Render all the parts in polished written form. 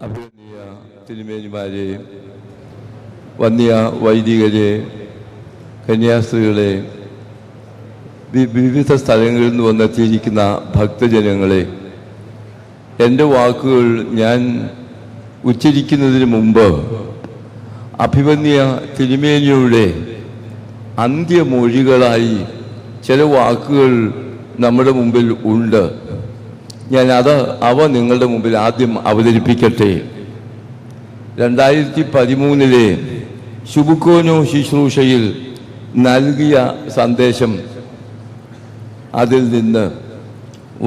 അഭിനന്ദനീയ തിരുമേനിമാരെ, വന്യ വൈദികരെ, കന്യാസ്ത്രീകളെ, വിവിധ സ്ഥലങ്ങളിൽ നിന്ന് വന്നെത്തിയിരിക്കുന്ന ഭക്തജനങ്ങളെ, എൻ്റെ വാക്കുകൾ ഞാൻ ഉച്ചരിക്കുന്നതിന് മുമ്പ് അഭിമന്യ തിരുമേനിയുടെ അന്ത്യമൊഴികളായി ചില വാക്കുകൾ നമ്മുടെ മുമ്പിൽ ഉണ്ട്. അവ നിങ്ങളുടെ മുമ്പിൽ ആദ്യം അവതരിപ്പിക്കട്ടെ. 2013 ശുഭുക്കോനോ ശുശ്രൂഷയിൽ നൽകിയ സന്ദേശം, അതിൽ നിന്ന്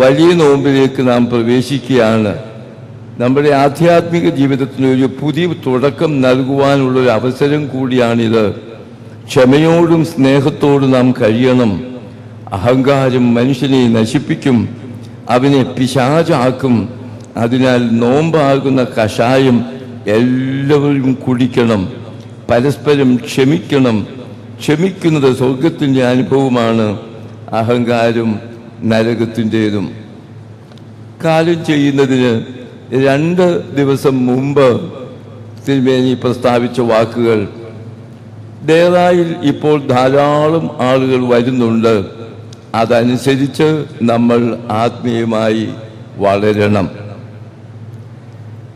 വലിയ നോമ്പിലേക്ക് നാം പ്രവേശിക്കുകയാണ്. നമ്മുടെ ആധ്യാത്മിക ജീവിതത്തിന് ഒരു പുതിയ തുടക്കം നൽകുവാനുള്ളൊരു അവസരം കൂടിയാണിത്. ക്ഷമയോടും സ്നേഹത്തോടും നാം കഴിയണം. അഹങ്കാരം മനുഷ്യനെ നശിപ്പിക്കും, അവനെ പിശാചാക്കും. അതിനാൽ നോമ്പാകുന്ന കഷായം എല്ലാവരും കുടിക്കണം. പരസ്പരം ക്ഷമിക്കണം. ക്ഷമിക്കുന്നത് സ്വർഗത്തിൻ്റെ അനുഭവമാണ്, അഹങ്കാരം നരകത്തിൻ്റെതും. കാലം ചെയ്യുന്നതിന് 2 ദിവസം മുമ്പ് തിരുമേനി പ്രസ്താവിച്ച വാക്കുകൾ, ഡേറായിൽ ഇപ്പോൾ ധാരാളം ആളുകൾ വരുന്നുണ്ട്. അതനുസരിച്ച് നമ്മൾ ആത്മീയമായി വളരണം.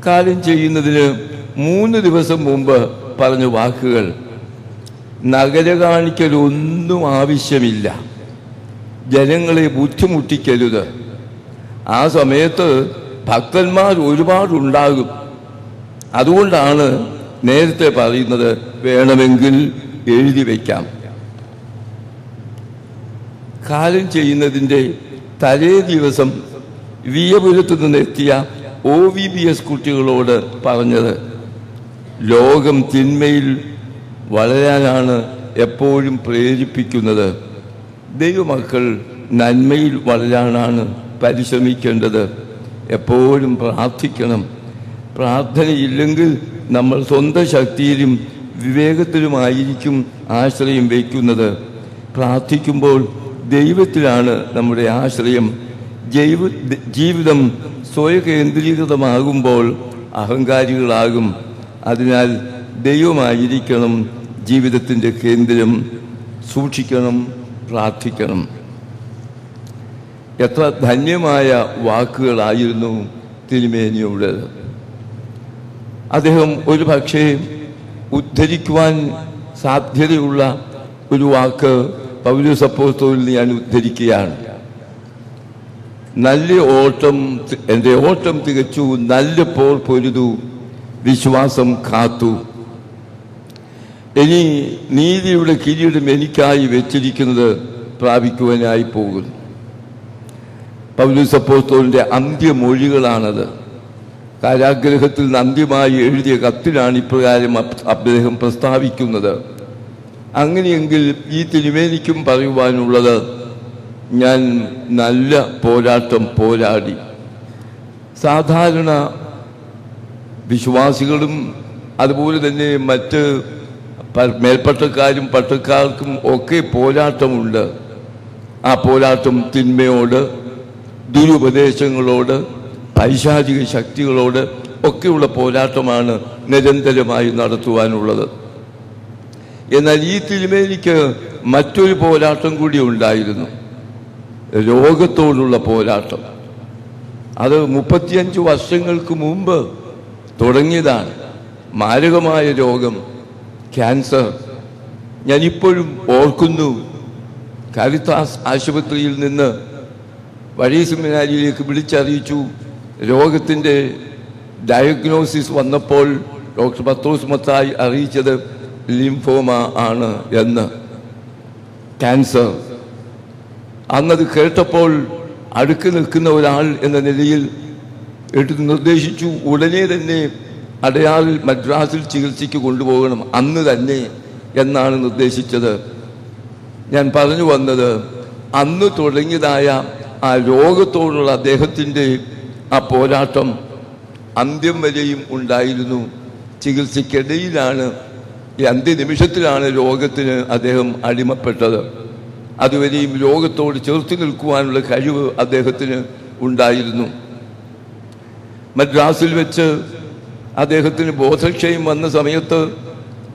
കാലം ചെയ്യുന്നതിന് 3 ദിവസം മുമ്പ് പറഞ്ഞ വാക്കുകൾ, നഗര കാണിക്കലൊന്നും ആവശ്യമില്ല, ജനങ്ങളെ ബുദ്ധിമുട്ടിക്കരുത്. ആ സമയത്ത് ഭക്തന്മാർ ഒരുപാടുണ്ടാകും. അതുകൊണ്ടാണ് നേരത്തെ പറയുന്നത്, വേണമെങ്കിൽ എഴുതി വയ്ക്കാം. കാലം ചെയ്യുന്നതിൻ്റെ തലേ ദിവസം വിയപുരത്തു നിന്നെത്തിയ OVBS കുട്ടികളോട് പറഞ്ഞത്, ലോകം തിന്മയിൽ വളരാനാണ് എപ്പോഴും പ്രേരിപ്പിക്കുന്നത്. ദൈവമക്കൾ നന്മയിൽ വളരാനാണ് പരിശ്രമിക്കേണ്ടത്. എപ്പോഴും പ്രാർത്ഥിക്കണം. പ്രാർത്ഥനയില്ലെങ്കിൽ നമ്മൾ സ്വന്തം ശക്തിയിലും വിവേകത്തിലുമായിരിക്കും ആശ്രയം വയ്ക്കുന്നത്. പ്രാർത്ഥിക്കുമ്പോൾ ദൈവത്തിലാണ് നമ്മുടെ ആശ്രയം. ജീവിതം സ്വയകേന്ദ്രീകൃതമാകുമ്പോൾ അഹങ്കാരികളാകും. അതിനാൽ ദൈവമായിരിക്കണം ജീവിതത്തിൻ്റെ കേന്ദ്രം. സൂക്ഷിക്കണം, പ്രാർത്ഥിക്കണം. എത്ര ധന്യമായ വാക്കുകളായിരുന്നു തിരുമേനിയുടേത്. അദ്ദേഹം ഒരു പക്ഷേ ഉദ്ധരിക്കുവാൻ സാധ്യതയുള്ള ഒരു വാക്ക് പൗലോസ് അപ്പോസ്തലനിൽ ഞാൻ ഉദ്ധരിക്കുകയാണ്. എൻ്റെ ഓട്ടം തികച്ചു, നല്ല പോർ പൊരുതു, വിശ്വാസം കാത്തു. ഇനി നീതിയുടെ കിരീടം എനിക്കായി വെച്ചിരിക്കുന്നത് പ്രാപിക്കുവാനായി പോകുന്നു. പൗലോസ് അപ്പോസ്തലന്റെ അന്ത്യമൊഴികളാണത്. കാരാഗ്രഹത്തിൽ നിന്ന് അന്ത്യമായി എഴുതിയ കത്തിലാണ് ഇപ്രകാരം അദ്ദേഹം പ്രസ്താവിക്കുന്നത്. അങ്ങനെയെങ്കിൽ ഈ തിരുമേനിക്കും പറയുവാനുള്ളത്, ഞാൻ നല്ല പോരാട്ടം പോരാടി. സാധാരണ വിശ്വാസികളും അതുപോലെ തന്നെ മറ്റ് മേൽപ്പട്ടക്കാരും പട്ടക്കാർക്കും ഒക്കെ പോരാട്ടമുണ്ട്. ആ പോരാട്ടം തിന്മയോട്, ദുരുപദേശങ്ങളോട്, പൈശാചിക ശക്തികളോട് ഒക്കെയുള്ള പോരാട്ടമാണ് നിരന്തരമായി നടത്തുവാനുള്ളത്. എന്നാൽ ഈ തിരുമേനിക്ക് മറ്റൊരു പോരാട്ടം കൂടി ഉണ്ടായിരുന്നു, രോഗത്തോടുള്ള പോരാട്ടം. അത് 35 വർഷങ്ങൾക്ക് മുമ്പ് തുടങ്ങിയതാണ്. മാരകമായ രോഗം, ക്യാൻസർ. ഞാനിപ്പോഴും ഓർക്കുന്നു, കാരിത്താസ് ആശുപത്രിയിൽ നിന്ന് വഴി സെമിനാരിയിലേക്ക് വിളിച്ചറിയിച്ചു. രോഗത്തിൻ്റെ ഡയഗ്നോസിസ് വന്നപ്പോൾ ഡോക്ടർ പത്രോസ് മത്തായി അറിയിച്ചത് ലിംഫോമ ആണ് എന്ന്, ക്യാൻസർ. അന്നത് കേട്ടപ്പോൾ അടുക്ക് നിൽക്കുന്ന ഒരാൾ എന്ന നിലയിൽ എടുത്ത് നിർദ്ദേശിച്ചു, ഉടനെ തന്നെ അടയാറിൽ മദ്രാസിൽ ചികിത്സയ്ക്ക് കൊണ്ടുപോകണം, അന്ന് തന്നെ എന്നാണ് നിർദ്ദേശിച്ചത്. ഞാൻ പറഞ്ഞു വന്നത്, അന്ന് തുടങ്ങിയതായ ആ രോഗത്തോടുള്ള അദ്ദേഹത്തിൻ്റെ ആ പോരാട്ടം അന്ത്യം വരെയും ഉണ്ടായിരുന്നു. ചികിത്സയ്ക്കിടയിലാണ്, ഈ അന്ത്യനിമിഷത്തിലാണ് രോഗത്തിന് അദ്ദേഹം അടിമപ്പെട്ടത്. അതുവരെയും രോഗത്തോട് ചേർത്ത് നിൽക്കുവാനുള്ള കഴിവ് അദ്ദേഹത്തിന് ഉണ്ടായിരുന്നു. മദ്രാസിൽ വെച്ച് അദ്ദേഹത്തിന് ബോധക്ഷയം വന്ന സമയത്ത്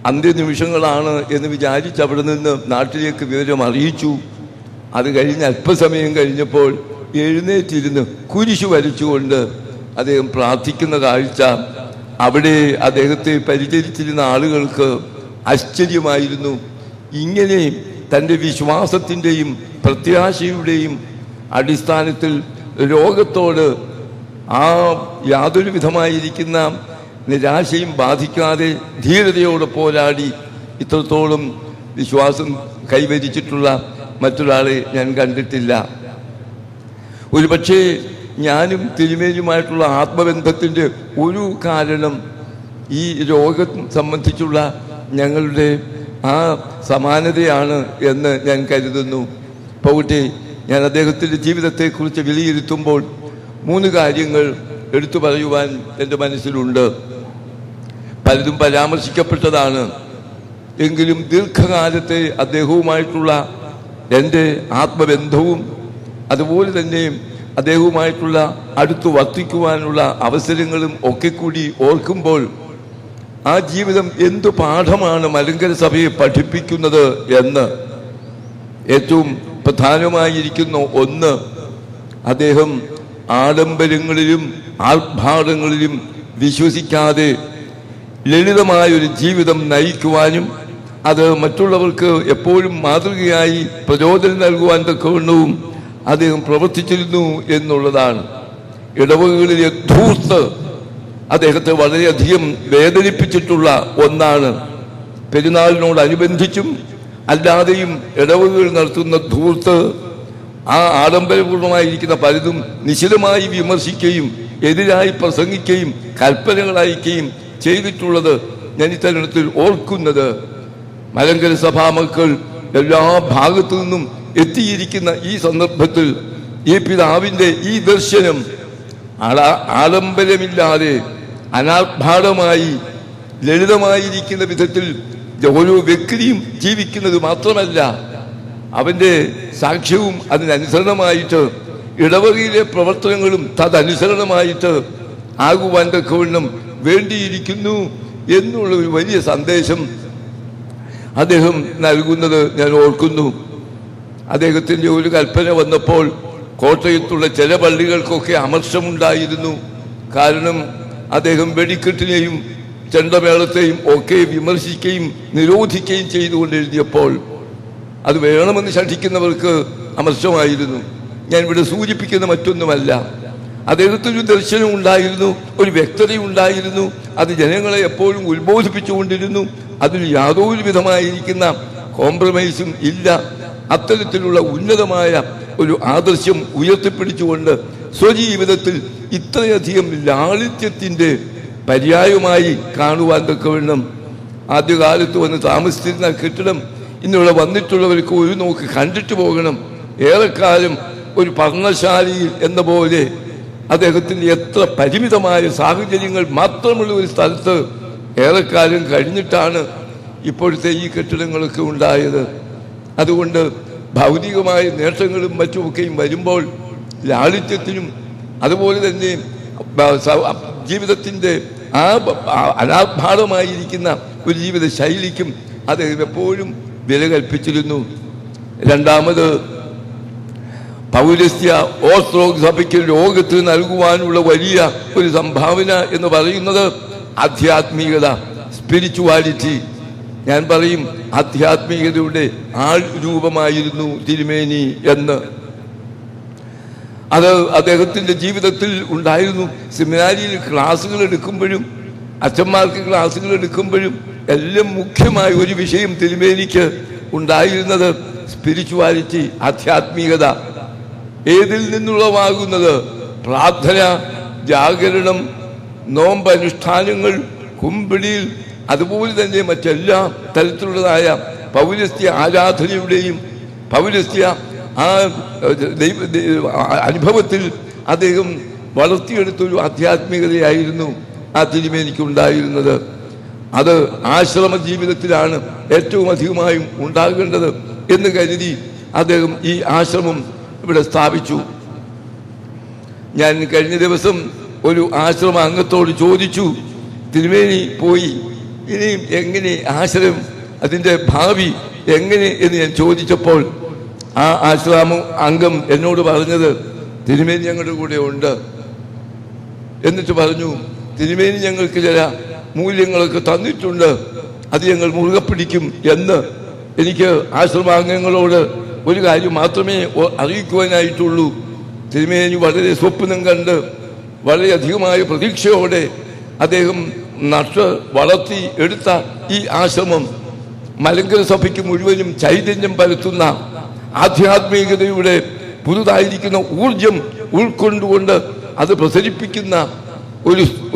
അന്ത്യനിമിഷങ്ങളാണ് എന്ന് വിചാരിച്ച് അവിടെ നിന്ന് നാട്ടിലേക്ക് വിവരം അറിയിച്ചു. അത് കഴിഞ്ഞ് അല്പസമയം കഴിഞ്ഞപ്പോൾ എഴുന്നേറ്റിരുന്ന് കുരിശു വരച്ചുകൊണ്ട് അദ്ദേഹം പ്രാർത്ഥിക്കുന്ന കാഴ്ച അവിടെ അദ്ദേഹത്തെ പരിചരിച്ചിരുന്ന ആളുകൾക്ക് ആശ്ചര്യമായിരുന്നു. ഇങ്ങനെ തൻ്റെ വിശ്വാസത്തിൻ്റെയും പ്രത്യാശയുടെയും അടിസ്ഥാനത്തിൽ രോഗത്തോട് യാതൊരു വിധമായിരിക്കുന്ന നിരാശയും ബാധിക്കാതെ ധീരതയോടെ പോരാടി ഇത്രത്തോളം വിശ്വാസം കൈവരിച്ചിട്ടുള്ള മറ്റൊരാളെ ഞാൻ കണ്ടിട്ടില്ല. ഒരുപക്ഷെ ഞാനും തിരുമേനിയുമായിട്ടുള്ള ആത്മബന്ധത്തിൻ്റെ ഒരു കാരണം ഈ രോഗം സംബന്ധിച്ചുള്ള ഞങ്ങളുടെ ആ സമാനതയാണ് എന്ന് ഞാൻ കരുതുന്നു. പോകട്ടെ, ഞാൻ അദ്ദേഹത്തിൻ്റെ ജീവിതത്തെക്കുറിച്ച് വിലയിരുത്തുമ്പോൾ 3 കാര്യങ്ങൾ എടുത്തു പറയുവാൻ എൻ്റെ മനസ്സിലുണ്ട്. പലതും പരാമർശിക്കപ്പെട്ടതാണ്. എങ്കിലും ദീർഘകാലത്തെ അദ്ദേഹവുമായിട്ടുള്ള എൻ്റെ ആത്മബന്ധവും അതുപോലെ തന്നെ അദ്ദേഹവുമായിട്ടുള്ള അടുത്ത് വർത്തിക്കുവാനുള്ള അവസരങ്ങളും ഒക്കെ കൂടി ഓർക്കുമ്പോൾ ആ ജീവിതം എന്തു പാഠമാണ് മലങ്കര സഭയെ പഠിപ്പിക്കുന്നത് എന്ന് ഏറ്റവും പ്രധാനമായിരിക്കുന്ന ഒന്ന്, അദ്ദേഹം ആഡംബരങ്ങളിലും ആർഭാടങ്ങളിലും വിശ്വസിക്കാതെ ലളിതമായൊരു ജീവിതം നയിക്കുവാനും അത് മറ്റുള്ളവർക്ക് എപ്പോഴും മാതൃകയായി പ്രചോദനം നൽകുവാൻ തക്കവണ്ണവും അദ്ദേഹം പ്രവർത്തിച്ചിരുന്നു എന്നുള്ളതാണ്. ഇടവകകളിലെ ധൂർത്ത് അദ്ദേഹത്തെ വളരെയധികം വേദനിപ്പിച്ചിട്ടുള്ള ഒന്നാണ്. പെരുന്നാളിനോടനുബന്ധിച്ചും അല്ലാതെയും ഇടവകകൾ നടത്തുന്ന ധൂർത്ത്, ആ ആഡംബരപൂർണമായിരിക്കുന്ന പലതും നിശിതമായി വിമർശിക്കുകയും എതിരായി പ്രസംഗിക്കുകയും കൽപ്പനകൾ അയക്കുകയും ചെയ്തിട്ടുള്ളത് ഞാൻ ഇത്തരണത്തിൽ ഓർക്കുന്നത്. മലങ്കര സഭാമക്കൾ എല്ലാ ഭാഗത്തു നിന്നും എത്തിയിരിക്കുന്ന ഈ സന്ദർഭത്തിൽ ഈ പിതാവിൻ്റെ ഈ ദർശനം ആഡംബരമില്ലാതെ അനാർഭാടമായി ലളിതമായിരിക്കുന്ന വിധത്തിൽ ഓരോ വ്യക്തിയും ജീവിക്കുന്നത് മാത്രമല്ല, അവൻ്റെ സാക്ഷ്യവും അതിനനുസരണമായിട്ട് ഇടവകയിലെ പ്രവർത്തനങ്ങളും തദനുസരണമായിട്ട് ആകുവാൻ തക്കവണ്ണം വേണ്ടിയിരിക്കുന്നു എന്നുള്ള ഒരു വലിയ സന്ദേശം അദ്ദേഹം നൽകുന്നത് ഞാൻ ഓർക്കുന്നു. അദ്ദേഹത്തിൻ്റെ ഒരു കൽപ്പന വന്നപ്പോൾ കോട്ടയത്തുള്ള ചില പള്ളികൾക്കൊക്കെ അമർഷമുണ്ടായിരുന്നു. കാരണം അദ്ദേഹം വെടിക്കെട്ടിനെയും ചെണ്ടമേളത്തെയും ഒക്കെ വിമർശിക്കുകയും നിരോധിക്കുകയും ചെയ്തുകൊണ്ടെഴുതിയപ്പോൾ അത് വേണമെന്ന് ശഠിക്കുന്നവർക്ക് അമർഷമായിരുന്നു. ഞാൻ ഇവിടെ സൂചിപ്പിക്കുന്ന മറ്റൊന്നുമല്ല. അദ്ദേഹത്തിനൊരു ദർശനം ഉണ്ടായിരുന്നു, ഒരു വ്യക്തത ഉണ്ടായിരുന്നു. അത് ജനങ്ങളെ എപ്പോഴും ഉത്ബോധിപ്പിച്ചുകൊണ്ടിരുന്നു. അതിൽ യാതൊരു വിധമായിരിക്കുന്ന കോംപ്രമൈസും ഇല്ല. അത്തരത്തിലുള്ള ഉന്നതമായ ഒരു ആദർശം ഉയർത്തിപ്പിടിച്ചുകൊണ്ട് സ്വജീവിതത്തിൽ ഇത്രയധികം ലാളിത്യത്തിൻ്റെ പര്യായമായി കാണുവാൻ തക്കവണ്ണം ആദ്യകാലത്ത് വന്ന് താമസിച്ചിരുന്ന കെട്ടിടം ഇന്നിവിടെ വന്നിട്ടുള്ളവർക്ക് ഒരു നോക്ക് കണ്ടിട്ട് പോകണം. ഏറെക്കാലം ഒരു പർണശാലയിൽ എന്ന പോലെ അദ്ദേഹത്തിൻ്റെ എത്ര പരിമിതമായ സാഹചര്യങ്ങൾ മാത്രമുള്ള ഒരു സ്ഥലത്ത് ഏറെക്കാലം കഴിഞ്ഞിട്ടാണ് ഇപ്പോഴത്തെ ഈ കെട്ടിടങ്ങളൊക്കെ ഉണ്ടായത്. അതുകൊണ്ട് ഭൗതികമായ നേട്ടങ്ങളും മറ്റുമൊക്കെയും വരുമ്പോൾ ലാളിത്യത്തിനും അതുപോലെ തന്നെ ജീവിതത്തിൻ്റെ അനാർഭാടമായിരിക്കുന്ന ഒരു ജീവിത ശൈലിക്കും അദ്ദേഹം എപ്പോഴും വില കൽപ്പിച്ചിരുന്നു. രണ്ടാമത്, പൗരസ്ത്യ ഓർത്തഡോക്സ് സഭയ്ക്ക് ലോകത്ത് നൽകുവാനുള്ള വലിയ ഒരു സംഭാവന എന്ന് പറയുന്നത് ആധ്യാത്മികത, സ്പിരിച്വാലിറ്റി. ഞാൻ പറയും ആധ്യാത്മികതയുടെ ആൾ രൂപമായിരുന്നു തിരുമേനി എന്ന്. അത് അദ്ദേഹത്തിൻ്റെ ജീവിതത്തിൽ ഉണ്ടായിരുന്നു. സെമിനാരിയിൽ ക്ലാസ്സുകൾ എടുക്കുമ്പോഴും അച്ഛന്മാർക്ക് ക്ലാസ്സുകൾ എടുക്കുമ്പോഴും എല്ലാം മുഖ്യമായ ഒരു വിഷയം തിരുമേനിക്ക് ഉണ്ടായിരുന്നത് സ്പിരിച്വാലിറ്റി, ആധ്യാത്മികത. ഏതിൽ നിന്നുള്ളവാകുന്നത്? പ്രാർത്ഥന, ജാഗരണം, നോമ്പനുഷ്ഠാനങ്ങൾ, കുമ്പിടിയിൽ, അതുപോലെ തന്നെ മറ്റെല്ലാ തരത്തിലുള്ളതായ പൗരസ്ത്യ ആരാധനയുടെയും പൗരസ്ത്യ ആ അനുഭവത്തിൽ അദ്ദേഹം വളർത്തിയെടുത്തൊരു ആധ്യാത്മികതയായിരുന്നു ആ തിരുമേനിക്കുണ്ടായിരുന്നത്. അത് ആശ്രമ ജീവിതത്തിലാണ് ഏറ്റവും അധികമായും ഉണ്ടാകേണ്ടത് എന്ന് കരുതി അദ്ദേഹം ഈ ആശ്രമം ഇവിടെ സ്ഥാപിച്ചു. ഞാൻ കഴിഞ്ഞ ദിവസം ഒരു ആശ്രമ അംഗത്തോട് ചോദിച്ചു, തിരുമേനി പോയി, ഇനിയും എങ്ങനെ ആശ്രമം, അതിൻ്റെ ഭാവി എങ്ങനെ എന്ന് ഞാൻ ചോദിച്ചപ്പോൾ ആ ആശ്രമ അംഗം എന്നോട് പറഞ്ഞത്, തിരുമേനി ഞങ്ങളുടെ കൂടെ ഉണ്ട്. എന്നിട്ട് പറഞ്ഞു, തിരുമേനി ഞങ്ങൾക്ക് ചില മൂല്യങ്ങളൊക്കെ തന്നിട്ടുണ്ട്, അത് ഞങ്ങൾ മുറുകെ പിടിക്കും എന്ന്. എനിക്ക് ആശ്രമാംഗങ്ങളോട് ഒരു കാര്യം മാത്രമേ അറിയിക്കുവാനായിട്ടുള്ളൂ. തിരുമേനി വളരെ സ്വപ്നം കണ്ട് വളരെയധികമായ പ്രതീക്ഷയോടെ അദ്ദേഹം നട്ട് വളർത്തി എടുത്ത ഈ ആശ്രമം മലങ്കര സഭയ്ക്ക് മുഴുവനും ചൈതന്യം പരത്തുന്ന, ആധ്യാത്മികതയുടെ പുതുതായിരിക്കുന്ന ഊർജം ഉൾക്കൊണ്ടുകൊണ്ട് അത് പ്രസരിപ്പിക്കുന്ന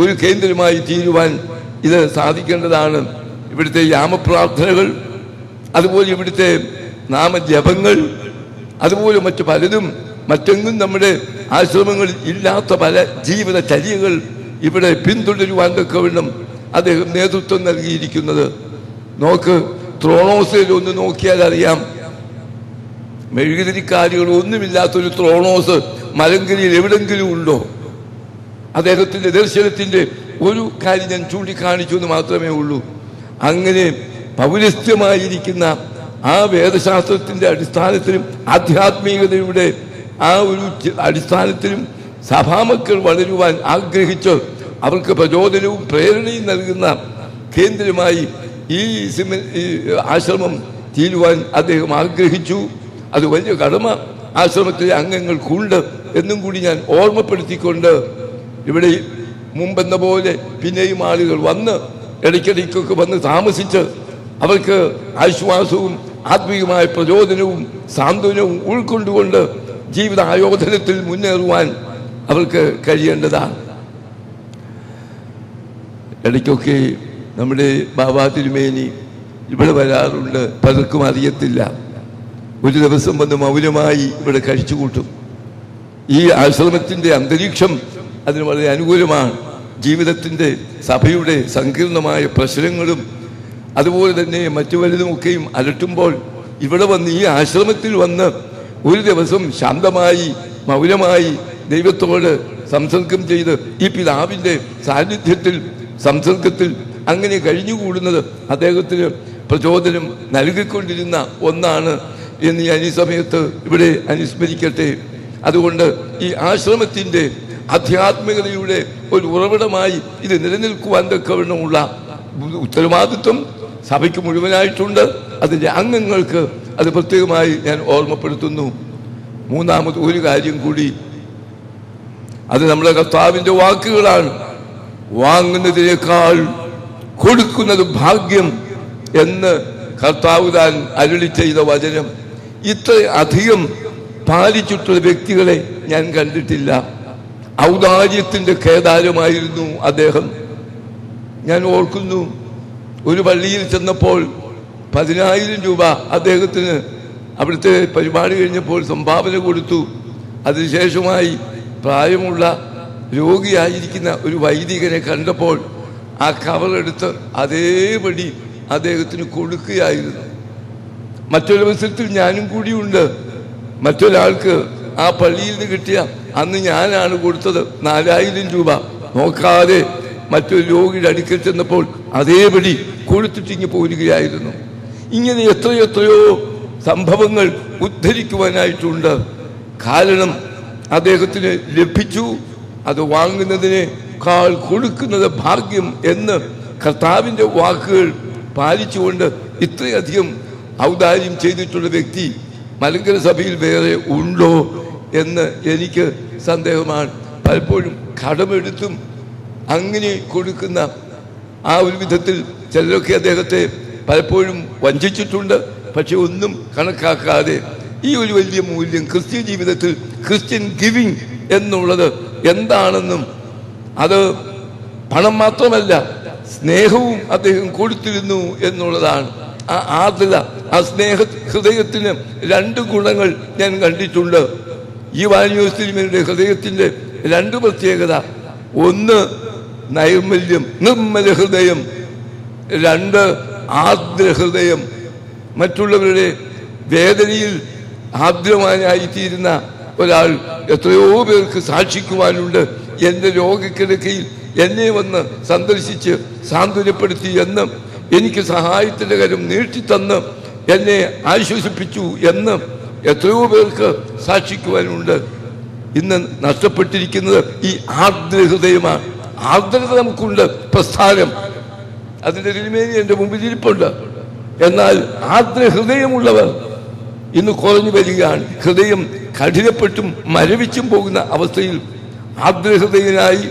ഒരു കേന്ദ്രമായി തീരുവാൻ ഇത് സാധിക്കേണ്ടതാണ്. ഇവിടുത്തെ യാമപ്രാർത്ഥനകൾ, അതുപോലെ ഇവിടുത്തെ നാമജപങ്ങൾ, അതുപോലെ മറ്റു പലതും മറ്റെങ്ങും നമ്മുടെ ആശ്രമങ്ങളിൽ ഇല്ലാത്ത പല ജീവിതചര്യകൾ ഇവിടെ പിന്തുടരുവാൻ തക്കവണ്ണം അദ്ദേഹം നേതൃത്വം നൽകിയിരിക്കുന്നത്. നോക്ക്, ത്രോണോസിൽ ഒന്ന് നോക്കിയാൽ അറിയാം, മെഴുകുതിരിക്കാരികൾ ഒന്നുമില്ലാത്തൊരു ത്രോണോസ് മലങ്കരയിൽ എവിടെങ്കിലും ഉണ്ടോ? അദ്ദേഹത്തിന്റെ ദർശനത്തിന്റെ ഒരു കാര്യം ഞാൻ ചൂണ്ടിക്കാണിച്ചു എന്ന് മാത്രമേ ഉള്ളൂ. അങ്ങനെ പൗരസ്ത്യമായിരിക്കുന്ന ആ വേദശാസ്ത്രത്തിന്റെ അടിസ്ഥാനത്തിലും ആധ്യാത്മികതയുടെ ആ ഒരു അടിസ്ഥാനത്തിലും സഭാമക്കൾ വളരുവാൻ ആഗ്രഹിച്ച് അവർക്ക് പ്രചോദനവും പ്രേരണയും നൽകുന്ന കേന്ദ്രമായി ഈ ആശ്രമം തീരുവാൻ അദ്ദേഹം ആഗ്രഹിച്ചു. അത് വലിയ കടമ ആശ്രമത്തിലെ അംഗങ്ങൾക്കുണ്ട് എന്നും കൂടി ഞാൻ ഓർമ്മപ്പെടുത്തിക്കൊണ്ട്, ഇവിടെ മുമ്പെന്ന പോലെ പിന്നെയും ആളുകൾ വന്ന് ഇടയ്ക്കിടയ്ക്കൊക്കെ വന്ന് താമസിച്ച് അവർക്ക് ആശ്വാസവും ആത്മീയമായ പ്രചോദനവും സാന്ത്വനവും ഉൾക്കൊണ്ടുകൊണ്ട് ജീവിത ആയോധനത്തിൽ മുന്നേറുവാൻ അവർക്ക് കഴിയേണ്ടതാണ്. ഇടയ്ക്കൊക്കെ നമ്മുടെ ബാബാ തിരുമേനി ഇവിടെ വരാറുണ്ട്, പലർക്കും അറിയത്തില്ല. ഒരു ദിവസം വന്ന് മൗനമായി ഇവിടെ കഴിച്ചുകൂട്ടും. ഈ ആശ്രമത്തിൻ്റെ അന്തരീക്ഷം അതിന് വളരെ അനുകൂലമാണ്. ജീവിതത്തിൻ്റെ സഭയുടെ സങ്കീർണമായ പ്രശ്നങ്ങളും അതുപോലെ തന്നെ മറ്റു വലുതുമൊക്കെയും അലട്ടുമ്പോൾ ഇവിടെ വന്ന് ഈ ആശ്രമത്തിൽ വന്ന് ഒരു ദിവസം ശാന്തമായി മൗനമായി ദൈവത്തോട് സംസർഗം ചെയ്ത് ഈ പിതാവിൻ്റെ സാന്നിധ്യത്തിൽ സംസർഗത്തിൽ അങ്ങനെ കഴിഞ്ഞുകൂടുന്നത് അദ്ദേഹത്തിന് പ്രചോദനം നൽകിക്കൊണ്ടിരുന്ന ഒന്നാണ് എന്ന് ഞാൻ ഈ സമയത്ത് ഇവിടെ അനുസ്മരിക്കട്ടെ. അതുകൊണ്ട് ഈ ആശ്രമത്തിൻ്റെ ആധ്യാത്മികതയുടെ ഒരു ഉറവിടമായി ഇത് നിലനിൽക്കുവാൻ തക്കവണ്ണമുള്ള ഉത്തരവാദിത്വം സഭയ്ക്ക് മുഴുവനായിട്ടുണ്ട്. അതിൻ്റെ അംഗങ്ങൾക്ക് അത് പ്രത്യേകമായി ഞാൻ ഓർമ്മപ്പെടുത്തുന്നു. മൂന്നാമത് ഒരു കാര്യം കൂടി, അത് നമ്മുടെ കർത്താവിൻ്റെ വാക്കുകളാണ്. വാങ്ങുന്നതിനേക്കാൾ കൊടുക്കുന്നത് ഭാഗ്യം എന്ന് കർത്താവ് താൻ അരുളി ചെയ്ത വചനം ഇത്ര അധികം പാലിച്ചിട്ടുള്ള വ്യക്തികളെ ഞാൻ കണ്ടിട്ടില്ല. ഔദാര്യത്തിൻ്റെ കേദാരമായിരുന്നു അദ്ദേഹം. ഞാൻ ഓർക്കുന്നു, ഒരു പള്ളിയിൽ ചെന്നപ്പോൾ 10,000 രൂപ അദ്ദേഹത്തിന് അവിടുത്തെ പരിപാടി കഴിഞ്ഞപ്പോൾ സംഭാവന കൊടുത്തു. അതിനുശേഷമായി പ്രായമുള്ള രോഗിയായിരിക്കുന്ന ഒരു വൈദികനെ കണ്ടപ്പോൾ ആ കവറെടുത്ത് അതേപടി അദ്ദേഹത്തിന് കൊടുക്കുകയായിരുന്നു. മറ്റൊരവസരത്തിൽ ഞാനും കൂടിയുണ്ട്. മറ്റൊരാൾക്ക് ആ പള്ളിയിൽ നിന്ന് കിട്ടിയ അന്ന് ഞാനാണ് കൊടുത്തത് 4,000 രൂപ. നോക്കാതെ മറ്റൊരു രോഗിയുടെ അടുക്കൽ ചെന്നപ്പോൾ അതേപടി കൊടുത്തിട്ടിങ്ങി പോരുകയായിരുന്നു. ഇങ്ങനെ എത്രയെത്രയോ സംഭവങ്ങൾ ഉദ്ധരിക്കുവാനായിട്ടുണ്ട്. കാരണം അദ്ദേഹത്തിന് ലഭിച്ചു. അത് വാങ്ങുന്നതിനേക്കാൾ കൊടുക്കുന്നത് ഭാഗ്യം എന്ന് കർത്താവിൻ്റെ വാക്കുകൾ പാലിച്ചുകൊണ്ട് ഇത്രയധികം ഔദാര്യം ചെയ്തിട്ടുള്ള വ്യക്തി മലങ്കര സഭയിൽ വേറെ ഉണ്ടോ എന്ന് എനിക്ക് സന്ദേഹമാണ്. പലപ്പോഴും കടമെടുത്തും അങ്ങനെ കൊടുക്കുന്ന ആ ഒരു വിധത്തിൽ ചിലരൊക്കെ അദ്ദേഹത്തെ പലപ്പോഴും വഞ്ചിച്ചിട്ടുണ്ട്. പക്ഷെ ഒന്നും കണക്കാക്കാതെ ഈ ഒരു വലിയ മൂല്യം ക്രിസ്ത്യൻ ജീവിതത്തിൽ ക്രിസ്ത്യൻ ഗിവിങ് എന്നുള്ളത് എന്താണെന്നും, അത് പണം മാത്രമല്ല സ്നേഹവും അദ്ദേഹം കൊടുത്തിരുന്നു എന്നുള്ളതാണ്. ആ ആർദ്രത, ആ സ്നേഹ ഹൃദയത്തിന് 2 ഗുണങ്ങൾ ഞാൻ കണ്ടിട്ടുണ്ട്. ഈ വാനിയോസ്തിരിമയുടെ ഹൃദയത്തിൻ്റെ 2 പ്രത്യേകത. ഒന്ന് നൈർമല്യം, നിർമ്മല ഹൃദയം. 2 ആർദ്ര ഹൃദയം. മറ്റുള്ളവരുടെ വേദനയിൽ ആർദ്രവാനായിത്തീരുന്ന ഒരാൾ എത്രയോ പേർക്ക് സാക്ഷിക്കുവാനുണ്ട്. എൻ്റെ രോഗക്കിടക്കയിൽ എന്നെ വന്ന് സന്ദർശിച്ച് സാന്ത്വനപ്പെടുത്തി എന്ന്, എനിക്ക് സഹായത്തിൻ്റെ കരം നീട്ടിത്തന്ന് എന്നെ ആശ്വസിപ്പിച്ചു എന്ന് എത്രയോ പേർക്ക് സാക്ഷിക്കുവാനുണ്ട്. ഇന്ന് നഷ്ടപ്പെട്ടിരിക്കുന്നത് ഈ ആർദ്രഹൃദയമാണ്. ആർദ്രത നമുക്കുണ്ട്, പ്രസ്ഥാനം, അതിൻ്റെ തിരുമേനി എൻ്റെ മുമ്പിൽ ഇരിപ്പുണ്ട്. എന്നാൽ ആർദ്രഹൃദയമുള്ളവർ ഇന്ന് കുറഞ്ഞു വരികയാണ്. ഹൃദയം കഠിനപ്പെട്ടും മരവിച്ചും പോകുന്ന അവസ്ഥയിൽ ആർദ്രഹൃദയനായി,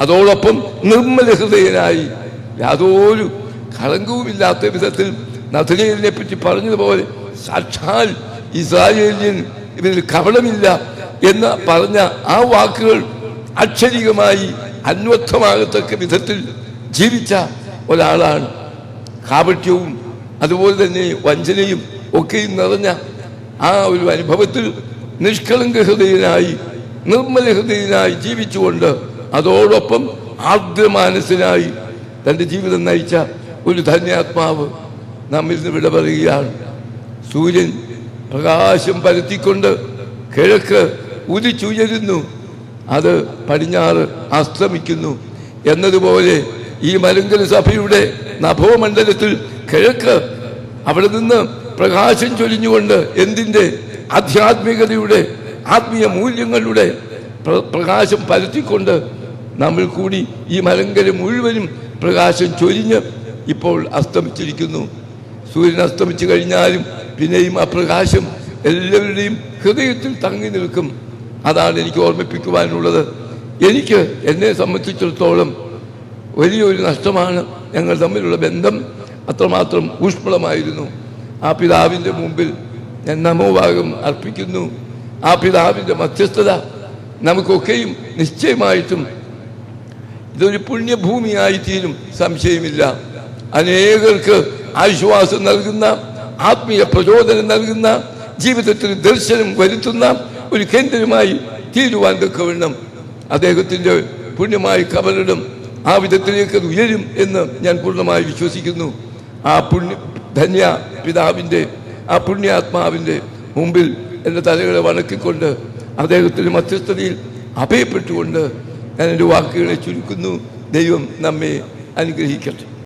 അതോടൊപ്പം നിർമ്മല ഹൃദയനായി, യാതൊരു കളങ്കവുമില്ലാത്ത വിധത്തിൽ നഥനയേലിനെ പറ്റി പറഞ്ഞതുപോലെ സാക്ഷാൽ ഇസ്രായേലിയൻ, ഇവരിൽ കപടമില്ല എന്ന് പറഞ്ഞ ആ വാക്കുകൾ അക്ഷരികമായി അന്വർത്ഥമാകത്തക്ക വിധത്തിൽ ജീവിച്ച ഒരാളാണ്. കാപട്യവും അതുപോലെ തന്നെ വഞ്ചനയും ഒക്കെയും നിറഞ്ഞ ആ ഒരു അനുഭവത്തിൽ നിഷ്കളങ്ക ഹൃദയനായി, നിർമ്മല ഹൃദയനായി ജീവിച്ചുകൊണ്ട് അതോടൊപ്പം ആർദ്രമാനസനായി തൻ്റെ ജീവിതം നയിച്ച ഒരു ധന്യാത്മാവ് നമ്മിൽ നിന്ന് വിട പറയുകയാണ്. സൂര്യൻ പ്രകാശം പരത്തിക്കൊണ്ട് കിഴക്ക് ഉദിച്ചുയരുന്നു, അത് പടിഞ്ഞാറ് അസ്തമിക്കുന്നു എന്നതുപോലെ ഈ മലങ്കര സഭയുടെ നഭോമണ്ഡലത്തിൽ കിഴക്ക് അവിടെ നിന്ന് പ്രകാശം ചൊരിഞ്ഞുകൊണ്ട് എന്തിൻ്റെ ആധ്യാത്മികതയുടെ, ആത്മീയ മൂല്യങ്ങളുടെ പ്രകാശം പരത്തിക്കൊണ്ട് നമ്മൾ കൂടി ഈ മലങ്കര മുഴുവനും പ്രകാശം ചൊരിഞ്ഞ് ഇപ്പോൾ അസ്തമിച്ചിരിക്കുന്നു. സൂര്യൻ അസ്തമിച്ചു കഴിഞ്ഞാലും പിന്നെയും ആ പ്രകാശം എല്ലാവരുടെയും ഹൃദയത്തിൽ തങ്ങി നിൽക്കും. അതാണ് എനിക്ക് ഓർമ്മിപ്പിക്കുവാനുള്ളത്. എനിക്ക് എന്നെ സംബന്ധിച്ചിടത്തോളം വലിയൊരു നഷ്ടമാണ്. ഞങ്ങൾ തമ്മിലുള്ള ബന്ധം അത്രമാത്രം ഊഷ്മളമായിരുന്നു. ആ പിതാവിൻ്റെ മുമ്പിൽ ഞാൻ നമോഭാഗം അർപ്പിക്കുന്നു. ആ പിതാവിൻ്റെ മധ്യസ്ഥത നമുക്കൊക്കെയും നിശ്ചയമായിട്ടും ഇതൊരു പുണ്യഭൂമിയായി തീരും, സംശയമില്ല. അനേകർക്ക് ആശ്വാസം നൽകുന്ന, ആത്മീയ പ്രചോദനം നൽകുന്ന, ജീവിതത്തിൽ ദർശനം വരുത്തുന്ന ഒരു കേന്ദ്രമായി തീരുവാൻ തക്കവണ്ണം അദ്ദേഹത്തിൻ്റെ പുണ്യമായി കബറിടം ആ വിധത്തിലേക്ക് അത് ഉയരും എന്ന് ഞാൻ പൂർണ്ണമായി വിശ്വസിക്കുന്നു. ആ ധന്യ പിതാവിൻ്റെ, ആ പുണ്യാത്മാവിൻ്റെ മുമ്പിൽ എൻ്റെ തലകളെ വണക്കിക്കൊണ്ട് അദ്ദേഹത്തിൻ്റെ മധ്യസ്ഥതയിൽ അഭയപ്പെട്ടുകൊണ്ട് ഞാൻ എൻ്റെ വാക്കുകളെ ചുരുക്കുന്നു. ദൈവം നമ്മെ അനുഗ്രഹിക്കട്ടെ.